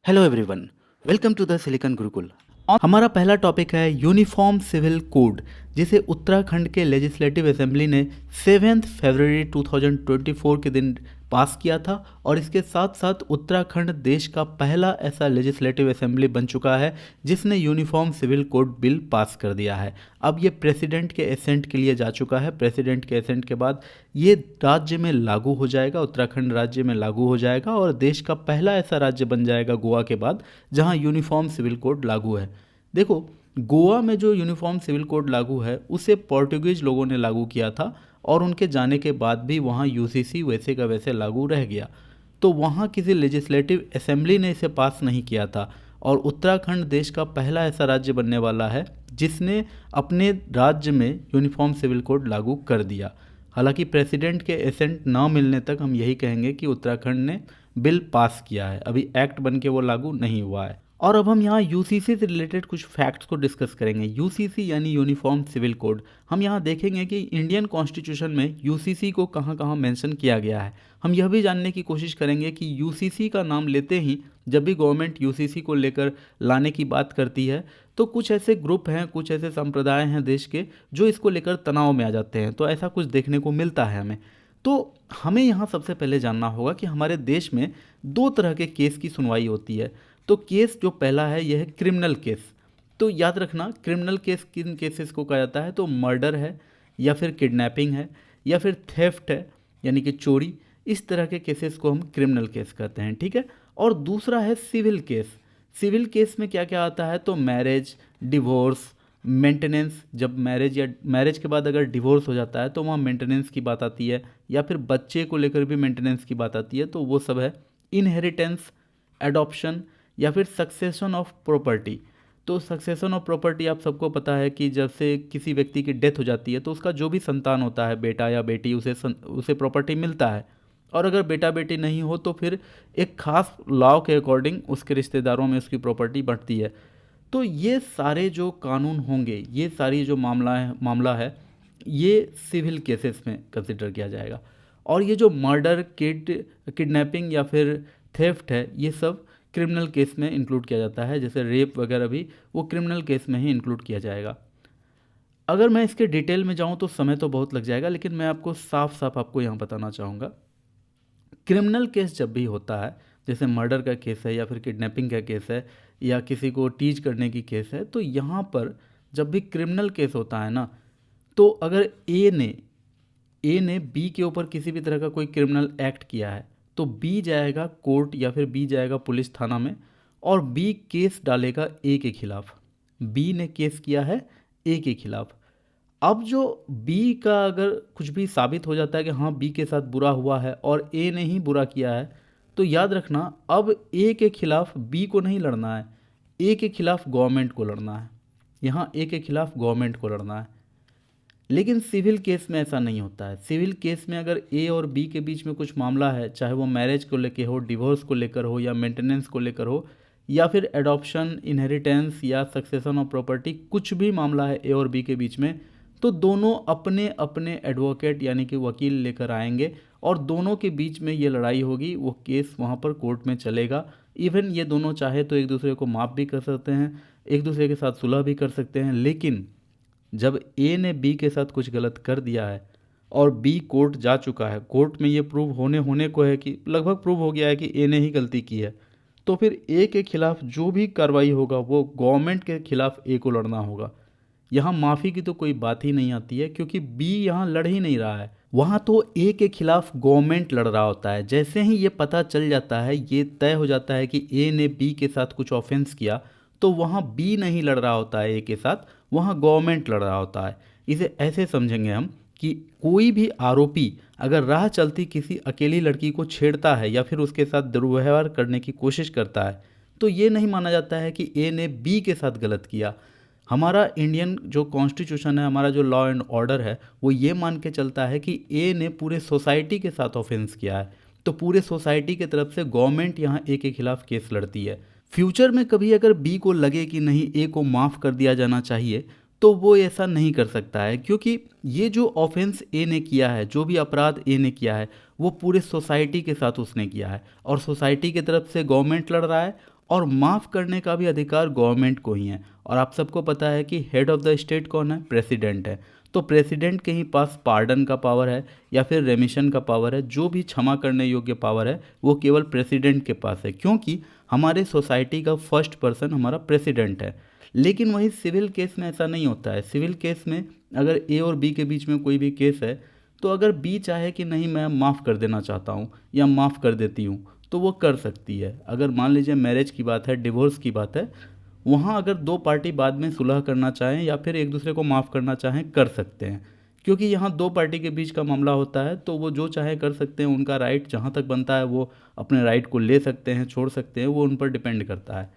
Hello everyone, welcome to the silicon Gurukul. हमारा पहला topic है यूनिफॉर्म सिविल कोड, जिसे उत्तराखंड के लेजिस्लेटिव असेंबली ने 7 फरवरी 2024 के दिन पास किया था। और इसके साथ साथ उत्तराखंड देश का पहला ऐसा लेजिस्लेटिव असेंबली बन चुका है जिसने uniform civil code bill pass कर दिया है। अब ये प्रेसिडेंट के एसेंट के लिए जा चुका है। प्रेसिडेंट के एसेंट के बाद ये राज्य में लागू हो जाएगा, उत्तराखंड राज्य में लागू हो जाएगा और देश का पहला ऐसा राज्य बन जाएगा गोवा के बाद जहां यूनिफॉर्म सिविल कोड लागू है। देखो, गोवा में जो यूनिफॉर्म सिविल कोड लागू है उसे पोर्टुगीज लोगों ने लागू किया था और उनके जाने के बाद भी वहाँ यूसीसी वैसे का वैसे लागू रह गया। तो वहाँ किसी लेजिस्लेटिव असेंबली ने इसे पास नहीं किया था और उत्तराखंड देश का पहला ऐसा राज्य बनने वाला है जिसने अपने राज्य में यूनिफॉर्म सिविल कोड लागू कर दिया। हालांकि प्रेसिडेंट के एसेंट न मिलने तक हम यही कहेंगे कि उत्तराखंड ने बिल पास किया है, अभी एक्ट बन के वो लागू नहीं हुआ है। और अब हम यहाँ यूसीसी से रिलेटेड कुछ फैक्ट्स को डिस्कस करेंगे। यूसीसी यानी यूनिफॉर्म सिविल कोड। हम यहाँ देखेंगे कि इंडियन कॉन्स्टिट्यूशन में यूसीसी को कहाँ कहाँ मेंशन किया गया है। हम यह भी जानने की कोशिश करेंगे कि यूसीसी का नाम लेते ही जब भी गवर्नमेंट यूसीसी को लेकर लाने की बात करती है तो कुछ ऐसे ग्रुप हैं, कुछ ऐसे संप्रदाय हैं देश के जो इसको लेकर तनाव में आ जाते हैं। तो ऐसा कुछ देखने को मिलता है हमें। तो हमें यहाँ सबसे पहले जानना होगा कि हमारे देश में दो तरह के केस की सुनवाई होती है। तो केस जो पहला है यह है क्रिमिनल केस। तो याद रखना, क्रिमिनल केस किन केसेस को कहा जाता है, तो मर्डर है या फिर किडनैपिंग है या फिर थेफ्ट है यानी कि चोरी। इस तरह के केसेस को हम क्रिमिनल केस कहते हैं, ठीक है। और दूसरा है सिविल केस। सिविल केस में क्या क्या आता है, तो मैरिज, डिवोर्स, मेंटेनेंस। जब मैरिज या मैरिज के बाद अगर डिवोर्स हो जाता है तो वहाँ मेंटेनेंस की बात आती है, या फिर बच्चे को लेकर भी मेंटेनेंस की बात आती है, तो वो सब है। इनहेरिटेंस, एडॉप्शन या फिर सक्सेशन ऑफ प्रॉपर्टी। तो सक्सेशन ऑफ प्रॉपर्टी आप सबको पता है कि जब से किसी व्यक्ति की डेथ हो जाती है तो उसका जो भी संतान होता है, बेटा या बेटी, उसे प्रॉपर्टी मिलता है। और अगर बेटा बेटी नहीं हो तो फिर एक खास लॉ के अकॉर्डिंग उसके रिश्तेदारों में उसकी प्रॉपर्टी बढ़ती है। तो ये सारे जो कानून होंगे, ये सारी जो मामला है ये सिविल केसेस में कंसिडर किया जाएगा। और ये जो मर्डर, किडनैपिंग या फिर थेफ्ट है, ये सब क्रिमिनल केस में इंक्लूड किया जाता है। जैसे रेप वगैरह भी वो क्रिमिनल केस में ही इंक्लूड किया जाएगा। अगर मैं इसके डिटेल में जाऊं तो समय तो बहुत लग जाएगा, लेकिन मैं आपको साफ साफ आपको यहाँ बताना चाहूँगा। क्रिमिनल केस जब भी होता है, जैसे मर्डर का केस है या फिर किडनैपिंग का केस है या किसी को टीच करने की केस है, तो यहाँ पर जब भी क्रिमिनल केस होता है ना, तो अगर ए ने बी के ऊपर किसी भी तरह का कोई क्रिमिनल एक्ट किया है तो बी जाएगा कोर्ट या फिर बी जाएगा पुलिस थाना में और बी केस डालेगा ए के खिलाफ। बी ने केस किया है ए के खिलाफ। अब जो बी का अगर कुछ भी साबित हो जाता है कि हाँ बी के साथ बुरा हुआ है और ए ने ही बुरा किया है, तो याद रखना अब ए के खिलाफ बी को नहीं लड़ना है, ए के खिलाफ गवर्नमेंट को लड़ना है। यहाँ ए के खिलाफ गवर्नमेंट को लड़ना है। लेकिन सिविल केस में ऐसा नहीं होता है। सिविल केस में अगर ए और बी के बीच में कुछ मामला है, चाहे वो मैरिज को लेकर हो, डिवोर्स को लेकर हो या मेंटेनेंस को लेकर हो या फिर एडॉप्शन, इनहेरिटेंस या सक्सेशन ऑफ प्रॉपर्टी, कुछ भी मामला है ए और बी के बीच में, तो दोनों अपने अपने एडवोकेट यानी कि वकील लेकर आएंगे और दोनों के बीच में ये लड़ाई होगी। वो केस वहाँ पर कोर्ट में चलेगा। इवन ये दोनों चाहे तो एक दूसरे को माफ़ भी कर सकते हैं, एक दूसरे के साथ सुलह भी कर सकते हैं। लेकिन जब ए ने बी के साथ कुछ गलत कर दिया है और बी कोर्ट जा चुका है, कोर्ट में ये प्रूव होने को है कि लगभग प्रूव हो गया है कि ए ने ही गलती की है, तो फिर ए के खिलाफ जो भी कार्रवाई होगा वो गवर्नमेंट के खिलाफ ए को लड़ना होगा। यहाँ माफ़ी की तो कोई बात ही नहीं आती है क्योंकि बी यहाँ लड़ ही नहीं रहा है, वहाँ तो ए के खिलाफ गवर्नमेंट लड़ रहा होता है। जैसे ही ये पता चल जाता है, ये तय हो जाता है कि ए ने बी के साथ कुछ ऑफेंस किया, तो वहाँ बी नहीं लड़ रहा होता है ए के साथ, वहाँ गवर्नमेंट लड़ रहा होता है। इसे ऐसे समझेंगे हम कि कोई भी आरोपी अगर राह चलती किसी अकेली लड़की को छेड़ता है या फिर उसके साथ दुर्व्यवहार करने की कोशिश करता है, तो ये नहीं माना जाता है कि ए ने बी के साथ गलत किया। हमारा इंडियन जो कॉन्स्टिट्यूशन है, हमारा जो लॉ एंड ऑर्डर है, वो ये मान के चलता है कि ए ने पूरे सोसाइटी के साथ ऑफेंस किया है, तो पूरे सोसाइटी की तरफ से गवर्नमेंट यहाँ ए के खिलाफ केस लड़ती है। फ्यूचर में कभी अगर बी को लगे कि नहीं ए को माफ़ कर दिया जाना चाहिए, तो वो ऐसा नहीं कर सकता है क्योंकि ये जो ऑफेंस ए ने किया है, जो भी अपराध ए ने किया है, वो पूरे सोसाइटी के साथ उसने किया है और सोसाइटी की तरफ से गवर्नमेंट लड़ रहा है और माफ़ करने का भी अधिकार गवर्नमेंट को ही है। और आप सबको पता है कि हेड ऑफ द स्टेट कौन है? प्रेसिडेंट है। तो प्रेसिडेंट के ही पास पार्डन का पावर है या फिर रेमिशन का पावर है, जो भी क्षमा करने योग्य पावर है वो केवल प्रेसिडेंट के पास है, क्योंकि हमारे सोसाइटी का फर्स्ट पर्सन हमारा प्रेसिडेंट है। लेकिन वही सिविल केस में ऐसा नहीं होता है। सिविल केस में अगर ए और बी के बीच में कोई भी केस है, तो अगर बी चाहे कि नहीं मैं माफ़ कर देना चाहता हूँ या माफ़ कर देती हूँ, तो वो कर सकती है। अगर मान लीजिए मैरिज की बात है, डिवोर्स की बात है, वहाँ अगर दो पार्टी बाद में सुलह करना चाहें या फिर एक दूसरे को माफ़ करना चाहें, कर सकते हैं। क्योंकि यहाँ दो पार्टी के बीच का मामला होता है, तो वो जो चाहे कर सकते हैं। उनका राइट जहाँ तक बनता है वो अपने राइट को ले सकते हैं, छोड़ सकते हैं, वो उन पर डिपेंड करता है।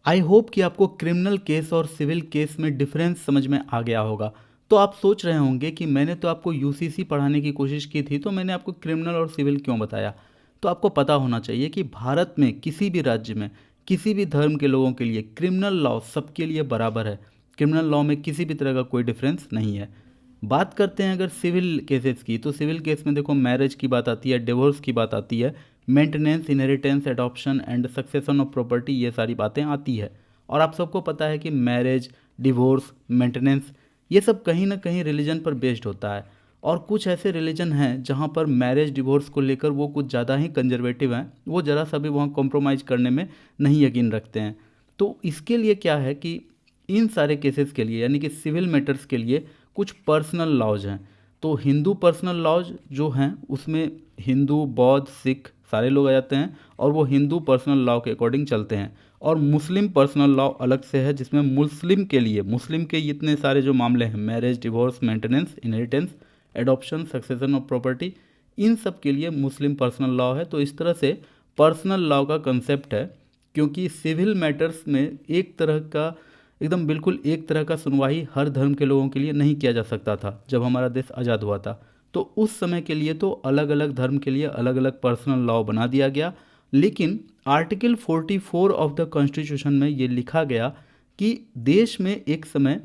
आई होप कि आपको क्रिमिनल केस और सिविल केस में डिफरेंस समझ में आ गया होगा। तो आप सोच रहे होंगे कि मैंने तो आपको यूसीसी पढ़ाने की कोशिश की थी, तो मैंने आपको क्रिमिनल और सिविल क्यों बताया? तो आपको पता होना चाहिए कि भारत में किसी भी राज्य में किसी भी धर्म के लोगों के लिए क्रिमिनल लॉ सबके लिए बराबर है। क्रिमिनल लॉ में किसी भी तरह का कोई डिफरेंस नहीं है। बात करते हैं अगर सिविल केसेस की, तो सिविल केस में देखो मैरिज की बात आती है, डिवोर्स की बात आती है, maintenance, inheritance, adoption and succession of property, ये सारी बातें आती है। और आप सबको पता है कि मैरिज, डिवोर्स, मेंटेनेंस, ये सब कहीं ना कहीं रिलीजन पर बेस्ड होता है। और कुछ ऐसे रिलीजन हैं जहाँ पर मैरिज डिवोर्स को लेकर वो कुछ ज़्यादा ही कंजर्वेटिव हैं, वो ज़रा सा भी वहाँ कॉम्प्रोमाइज़ करने में नहीं यकीन रखते हैं। तो इसके लिए क्या है कि इन सारे केसेस के लिए, यानी कि सिविल मैटर्स के लिए, कुछ पर्सनल लॉज हैं। तो हिंदू पर्सनल लॉज जो हैं उसमें हिंदू, बौद्ध, सिख सारे लोग आ जाते हैं और वो हिंदू पर्सनल लॉ के अकॉर्डिंग चलते हैं। और मुस्लिम पर्सनल लॉ अलग से है, जिसमें मुस्लिम के लिए, मुस्लिम के इतने सारे जो मामले हैं, marriage, divorce, maintenance, inheritance, adoption, succession of property, इन सब के लिए मुस्लिम पर्सनल लॉ है। तो इस तरह से पर्सनल लॉ का कंसेप्ट है। क्योंकि सिविल मैटर्स में एक तरह का, एकदम बिल्कुल एक तरह का सुनवाई हर धर्म के लोगों के लिए नहीं किया जा सकता था जब हमारा देश आज़ाद हुआ था। तो उस समय के लिए तो अलग अलग धर्म के लिए अलग अलग पर्सनल लॉ बना दिया गया। लेकिन आर्टिकल 44 ऑफ द कॉन्स्टिट्यूशन में ये लिखा गया कि देश में एक समय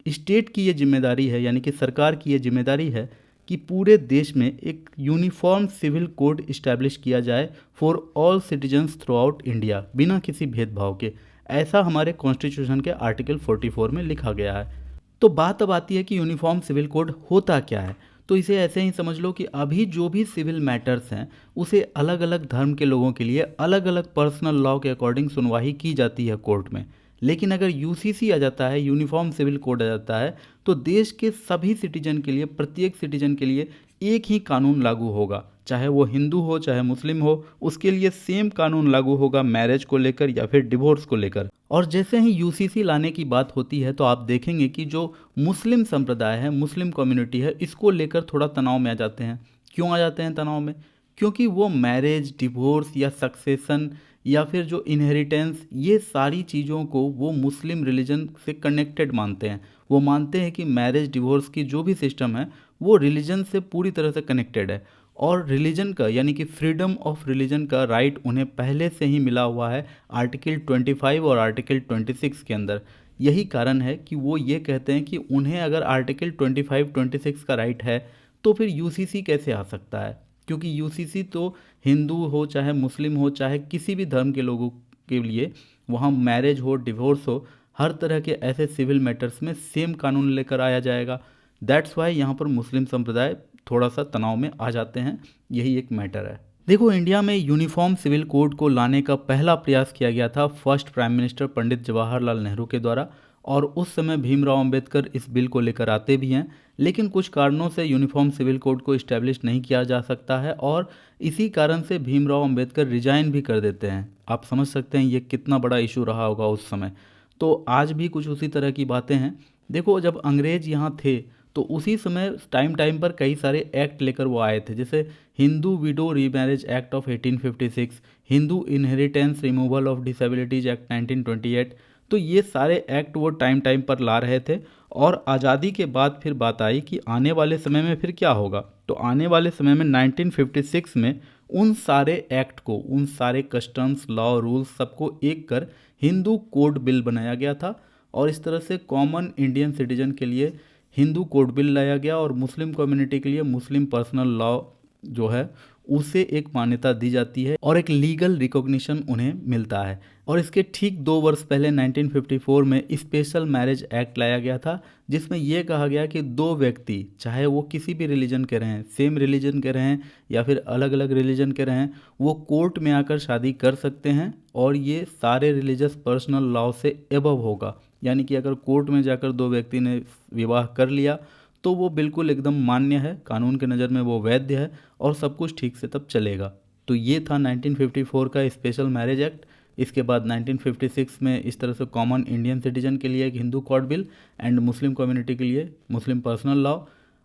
स्टेट की ये जिम्मेदारी है, यानी कि सरकार की ये जिम्मेदारी है कि पूरे देश में एक यूनिफॉर्म सिविल कोड इस्टेब्लिश किया जाए for all citizens through out India, बिना किसी भेदभाव के। ऐसा हमारे कॉन्स्टिट्यूशन के आर्टिकल 44 में लिखा गया है। तो बात अब आती है कि यूनिफॉर्म सिविल कोड होता क्या है। तो इसे ऐसे ही समझ लो कि अभी जो भी सिविल मैटर्स हैं उसे अलग अलग धर्म के लोगों के लिए अलग अलग पर्सनल लॉ के अकॉर्डिंग सुनवाई की जाती है कोर्ट में। लेकिन अगर यूसीसी आ जाता है, यूनिफॉर्म सिविल कोड आ जाता है, तो देश के सभी सिटीजन के लिए, प्रत्येक सिटीजन के लिए एक ही कानून लागू होगा। चाहे वो हिंदू हो चाहे मुस्लिम हो, उसके लिए सेम कानून लागू होगा मैरिज को लेकर या फिर डिवोर्स को लेकर। और जैसे ही यूसीसी लाने की बात होती है तो आप देखेंगे कि जो मुस्लिम संप्रदाय है, मुस्लिम कम्युनिटी है, इसको लेकर थोड़ा तनाव में आ जाते हैं। क्यों आ जाते हैं तनाव में? क्योंकि वो मैरिज, डिवोर्स या सक्सेशन या फिर जो इनहेरिटेंस, ये सारी चीज़ों को वो मुस्लिम रिलीजन से कनेक्टेड मानते हैं। वो मानते हैं कि मैरिज, डिवोर्स की जो भी सिस्टम है वो रिलीजन से पूरी तरह से कनेक्टेड है। और रिलीजन का, यानी कि फ्रीडम ऑफ रिलीजन का राइट उन्हें पहले से ही मिला हुआ है आर्टिकल 25 और आर्टिकल 26 के अंदर। यही कारण है कि वो ये कहते हैं कि उन्हें अगर आर्टिकल 25, 26 का राइट है तो फिर यूसीसी कैसे आ सकता है? क्योंकि यूसीसी तो हिंदू हो चाहे मुस्लिम हो चाहे किसी भी धर्म के लोगों के लिए, वहाँ मैरिज हो, डिवोर्स हो, हर तरह के ऐसे सिविल मैटर्स में सेम कानून लेकर आया जाएगा। दैट्स वाई यहाँ पर मुस्लिम संप्रदाय थोड़ा सा तनाव में आ जाते हैं। यही एक मैटर है। देखो, इंडिया में यूनिफॉर्म सिविल कोड को लाने का पहला प्रयास किया गया था first prime minister Pandit Jawaharlal Nehru के द्वारा। और उस समय भीमराव अंबेडकर इस बिल को लेकर आते भी हैं। लेकिन कुछ कारणों से यूनिफॉर्म सिविल कोड को इस्टेब्लिश नहीं किया जा सकता है और इसी कारण से भीमराव अंबेडकर रिजाइन भी कर देते हैं। आप समझ सकते हैं ये कितना बड़ा इशू रहा होगा उस समय। तो आज भी कुछ उसी तरह की बातें हैं। देखो, जब अंग्रेज यहाँ थे तो उसी समय टाइम टाइम पर कई सारे एक्ट लेकर वो आए थे, जैसे Hindu window remarriage act of 1856, Hindu inheritance removal of disabilities act 1928। तो ये सारे एक्ट वो टाइम टाइम पर ला रहे थे। और आज़ादी के बाद फिर बात आई कि आने वाले समय में फिर क्या होगा। तो आने वाले समय में 1956 में उन सारे एक्ट को, उन सारे कस्टम्स, लॉ, रूल्स सबको एक कर हिंदू कोड बिल बनाया गया था। और इस तरह से कॉमन इंडियन सिटीजन के लिए हिंदू कोड बिल लाया गया और मुस्लिम कम्युनिटी के लिए मुस्लिम पर्सनल लॉ जो है उसे एक मान्यता दी जाती है और एक लीगल रिकॉग्निशन उन्हें मिलता है। और इसके ठीक 2 वर्ष पहले 1954 में स्पेशल मैरिज एक्ट लाया गया था, जिसमें यह कहा गया कि दो व्यक्ति चाहे वो किसी भी रिलीजन के रहें, सेम रिलीजन के रहें या फिर अलग अलग रिलीजन के रहें, वो कोर्ट में आकर शादी कर सकते हैं और ये सारे रिलीजियस पर्सनल लॉ से एबव होगा। यानी कि अगर कोर्ट में जाकर दो व्यक्ति ने विवाह कर लिया तो वो बिल्कुल एकदम मान्य है, कानून के नज़र में वो वैध है और सब कुछ ठीक से तब चलेगा। तो ये था 1954 का स्पेशल मैरिज एक्ट। इसके बाद 1956 में इस तरह से कॉमन इंडियन सिटीजन के लिए एक Hindu code bill and Muslim community के लिए मुस्लिम पर्सनल लॉ।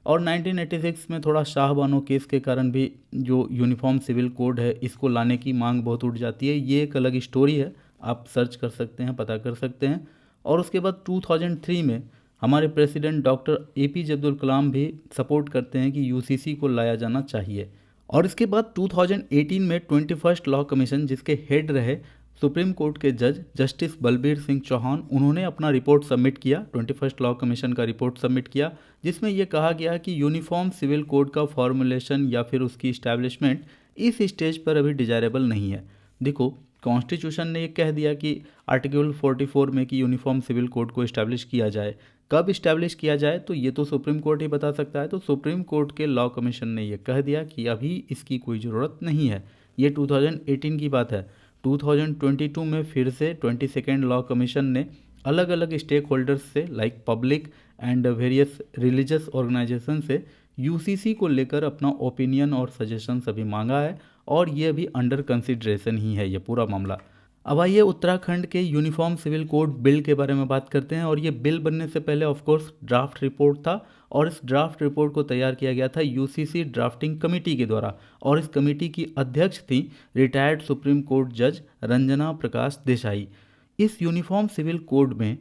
और 1986 में थोड़ा शाहबानो केस के कारण भी जो यूनिफॉर्म सिविल कोड है इसको लाने की मांग बहुत उठ जाती है। ये एक अलग स्टोरी है, आप सर्च कर सकते हैं, पता कर सकते हैं। और उसके बाद 2003 में हमारे president doctor APJ Abdul Kalam भी सपोर्ट करते हैं कि UCC को लाया जाना चाहिए। और इसके बाद 2018 में 21st लॉ कमीशन, जिसके हेड रहे सुप्रीम कोर्ट के जज जस्टिस बलबीर सिंह चौहान, उन्होंने अपना रिपोर्ट सबमिट किया, 21st लॉ कमीशन का रिपोर्ट सबमिट किया, जिसमें यह कहा गया कि यूनिफॉर्म सिविल कोड का फॉर्मुलेशन या फिर उसकी इस्टेब्लिशमेंट इस स्टेज पर अभी डिजायरेबल नहीं है। देखो, कॉन्स्टिट्यूशन ने ये कह दिया कि आर्टिकल 44 में कि यूनिफॉर्म सिविल कोड को इस्टेब्लिश किया जाए। कब इस्टेब्लिश किया जाए तो ये तो सुप्रीम कोर्ट ही बता सकता है। तो सुप्रीम कोर्ट के लॉ कमीशन ने ये कह दिया कि अभी इसकी कोई ज़रूरत नहीं है। ये 2018 की बात है। 2022 में फिर से 22nd लॉ कमीशन ने अलग अलग स्टेक होल्डर्स से like public and various religious organisation से UCC को लेकर अपना ओपिनियन और सजेशन अभी मांगा है और ये अभी अंडर कंसिडरेशन ही है ये पूरा मामला। अब आइए उत्तराखंड के यूनिफॉर्म सिविल कोड बिल के बारे में बात करते हैं। और ये बिल बनने से पहले ऑफ कोर्स ड्राफ्ट रिपोर्ट था और इस ड्राफ्ट रिपोर्ट को तैयार किया गया था UCC ड्राफ्टिंग कमेटी के द्वारा। और इस कमेटी की अध्यक्ष थी रिटायर्ड सुप्रीम कोर्ट जज रंजना प्रकाश देसाई। इस यूनिफॉर्म सिविल कोड में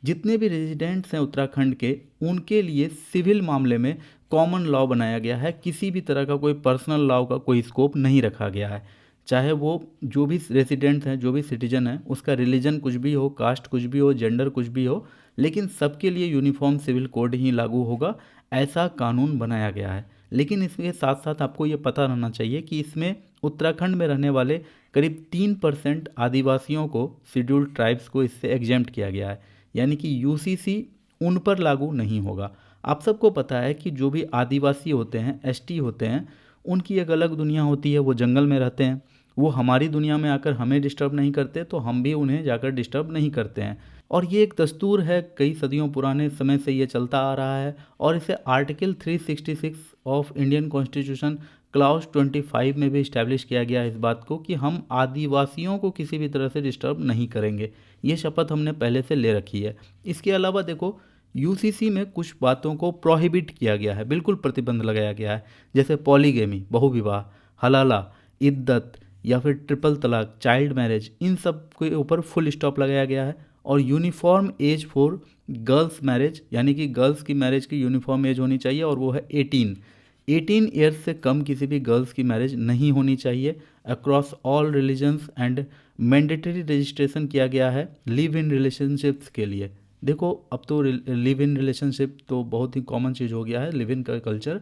जितने भी रेजिडेंट्स हैं उत्तराखंड के, उनके लिए सिविल मामले में कॉमन लॉ बनाया गया है। किसी भी तरह का कोई पर्सनल लॉ का कोई स्कोप नहीं रखा गया है। चाहे वो जो भी रेजिडेंट हैं, जो भी सिटीजन है, उसका रिलीजन कुछ भी हो, कास्ट कुछ भी हो, जेंडर कुछ भी हो, लेकिन सबके लिए यूनिफॉर्म सिविल कोड ही लागू होगा, ऐसा कानून बनाया गया है। लेकिन इसके साथ साथ आपको ये पता रहना चाहिए कि इसमें उत्तराखंड में रहने वाले करीब 3% आदिवासियों को, शेड्यूल्ड ट्राइब्स को इससे एग्जेम्प्ट किया गया है। यानी कि UCC उन पर लागू नहीं होगा। आप सबको पता है कि जो भी आदिवासी होते हैं, ST होते हैं, उनकी एक अलग दुनिया होती है। वो जंगल में रहते हैं, वो हमारी दुनिया में आकर हमें डिस्टर्ब नहीं करते तो हम भी उन्हें जाकर डिस्टर्ब नहीं करते हैं। और ये एक दस्तूर है, कई सदियों पुराने समय से ये चलता आ रहा है। और इसे article 366 of Indian constitution clause 25 में भी इस्टेब्लिश किया गया है इस बात को कि हम आदिवासियों को किसी भी तरह से डिस्टर्ब नहीं करेंगे। ये शपथ हमने पहले से ले रखी है। इसके अलावा देखो, UCC में कुछ बातों को प्रोहिबिट किया गया है, बिल्कुल प्रतिबंध लगाया गया है, जैसे पॉलीगेमी, बहुविवाह, हलाला, इद्दत या फिर ट्रिपल तलाक, चाइल्ड मैरिज, इन सब के ऊपर फुल स्टॉप लगाया गया है। और uniform age for girls marriage, यानी कि गर्ल्स की मैरिज की यूनिफॉर्म एज होनी चाहिए और वो है 18 ईयर्स से कम किसी भी गर्ल्स की मैरिज नहीं होनी चाहिए across all religions. And mandatory registration किया गया है लिव इन रिलेशनशिप्स के लिए। देखो, अब तो लिव इन रिलेशनशिप तो बहुत ही कॉमन चीज़ हो गया है, लिव इन का कल्चर।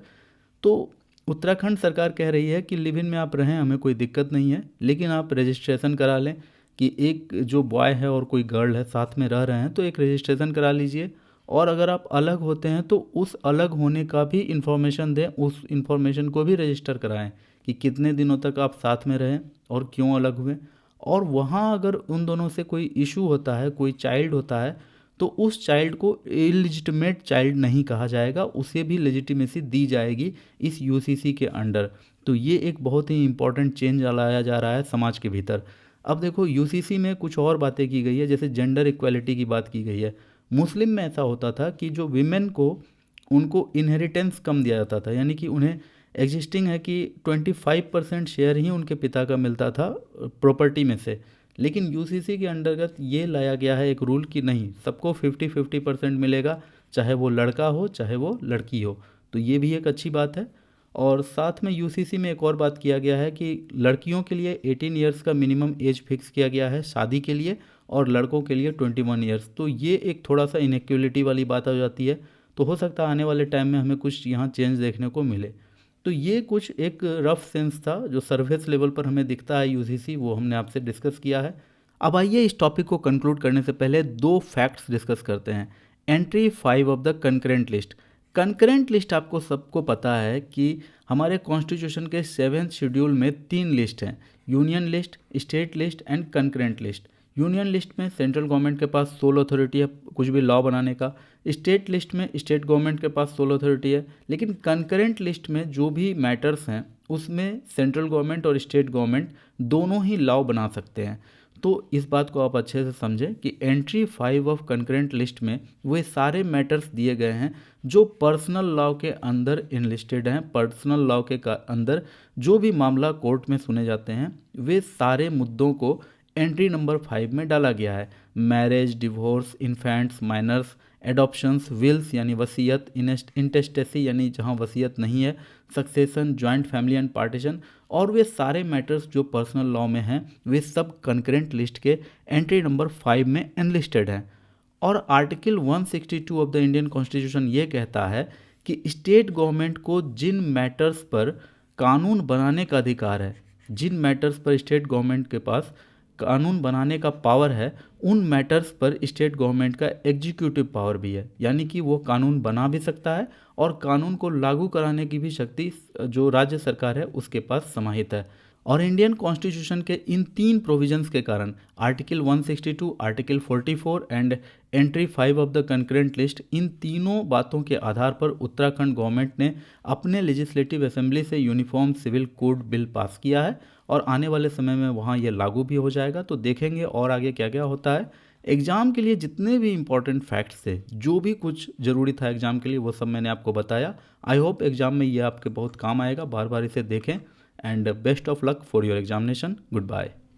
तो उत्तराखंड सरकार कह रही है कि लिव इन में आप रहें, हमें कोई दिक्कत नहीं है, लेकिन आप रजिस्ट्रेशन करा लें कि एक जो बॉय है और कोई गर्ल है साथ में रह रहे हैं तो एक रजिस्ट्रेशन करा लीजिए। और अगर आप अलग होते हैं तो उस अलग होने का भी इन्फॉर्मेशन दें, उस इन्फॉर्मेशन को भी रजिस्टर कराएं कि कितने दिनों तक आप साथ में रहें और क्यों अलग हुए। और वहाँ अगर उन दोनों से कोई इशू होता है, कोई चाइल्ड होता है, तो उस चाइल्ड को इलिजिटिमेट चाइल्ड नहीं कहा जाएगा, उसे भी लेजिटिमेसी दी जाएगी इस UCC के अंडर। तो ये एक बहुत ही इंपॉर्टेंट चेंज लाया जा रहा है समाज के भीतर। अब देखो, UCC में कुछ और बातें की गई है, जैसे जेंडर इक्वालिटी की बात की गई है। मुस्लिम में ऐसा होता था कि जो विमेन को, उनको इनहेरिटेंस कम दिया जाता था, यानी कि उन्हें एग्जिस्टिंग है कि 25% शेयर ही उनके पिता का मिलता था प्रॉपर्टी में से। लेकिन UCC के अंतर्गत ये लाया गया है एक रूल कि नहीं, सबको 50-50% मिलेगा, चाहे वो लड़का हो चाहे वो लड़की हो। तो ये भी एक अच्छी बात है। और साथ में UCC में एक और बात किया गया है कि लड़कियों के लिए 18 ईयर्स का मिनिमम एज फिक्स किया गया है शादी के लिए और लड़कों के लिए 21 ईयर्स। तो ये एक थोड़ा सा इनइक्वलिटी वाली बात हो जाती है। तो हो सकता है आने वाले टाइम में हमें कुछ यहाँ चेंज देखने को मिले। तो ये कुछ एक रफ सेंस था जो सरफेस लेवल पर हमें दिखता है यूजीसी, वो हमने आपसे डिस्कस किया है। अब आइए इस टॉपिक को कंक्लूड करने से पहले दो फैक्ट्स डिस्कस करते हैं। Entry 5 of the concurrent list. Concurrent list आपको सबको पता है कि हमारे कॉन्स्टिट्यूशन के 7th शेड्यूल में 3 लिस्ट हैं, union list, state list and concurrent list. Union list में सेंट्रल गवर्नमेंट के पास सोल अथॉरिटी है कुछ भी लॉ बनाने का, स्टेट लिस्ट में स्टेट गवर्नमेंट के पास सोल अथॉरिटी है, लेकिन कंकरेंट लिस्ट में जो भी मैटर्स हैं उसमें सेंट्रल गवर्नमेंट और स्टेट गवर्नमेंट दोनों ही लॉ बना सकते हैं। तो इस बात को आप अच्छे से समझें कि एंट्री 5 ऑफ कंकरेंट लिस्ट में वे सारे मैटर्स दिए गए हैं जो पर्सनल लॉ के अंदर इनलिस्टेड हैं। पर्सनल लॉ के अंदर जो भी मामला कोर्ट में सुने जाते हैं वे सारे मुद्दों को एंट्री नंबर 5 में डाला गया है। Marriage, divorce, infants, minors, adoptions, wills यानी वसीयत, इंटेस्टेसी यानी जहाँ वसीयत नहीं है, succession, joint family and partition, और वे सारे मैटर्स जो पर्सनल लॉ में हैं वे सब कंकरेंट लिस्ट के एंट्री नंबर 5 में एनलिस्टेड हैं। और article 162 of the Indian constitution ये कहता है कि स्टेट गवर्नमेंट को जिन मैटर्स पर कानून बनाने का अधिकार है, जिन मैटर्स पर स्टेट गवर्नमेंट के पास कानून बनाने का पावर है, उन मैटर्स पर स्टेट गवर्नमेंट का एग्जीक्यूटिव पावर भी है, यानी कि वो कानून बना भी सकता है और कानून को लागू कराने की भी शक्ति जो राज्य सरकार है उसके पास समाहित है। और इंडियन कॉन्स्टिट्यूशन के इन 3 प्रोविजंस के कारण article 162, article 44 and entry 5 of the concurrent list, इन तीनों बातों के आधार पर उत्तराखंड गवर्नमेंट ने अपने लेजिस्लेटिव असेंबली से uniform civil code bill pass किया है और आने वाले समय में वहाँ ये लागू भी हो जाएगा। तो देखेंगे और आगे क्या क्या होता है। एग्ज़ाम के लिए जितने भी इंपॉर्टेंट फैक्ट्स थे, जो भी कुछ ज़रूरी था एग्ज़ाम के लिए, वो सब मैंने आपको बताया। आई होप एग्ज़ाम में ये आपके बहुत काम आएगा। बार बार इसे देखें and best of luck for your examination. Good bye.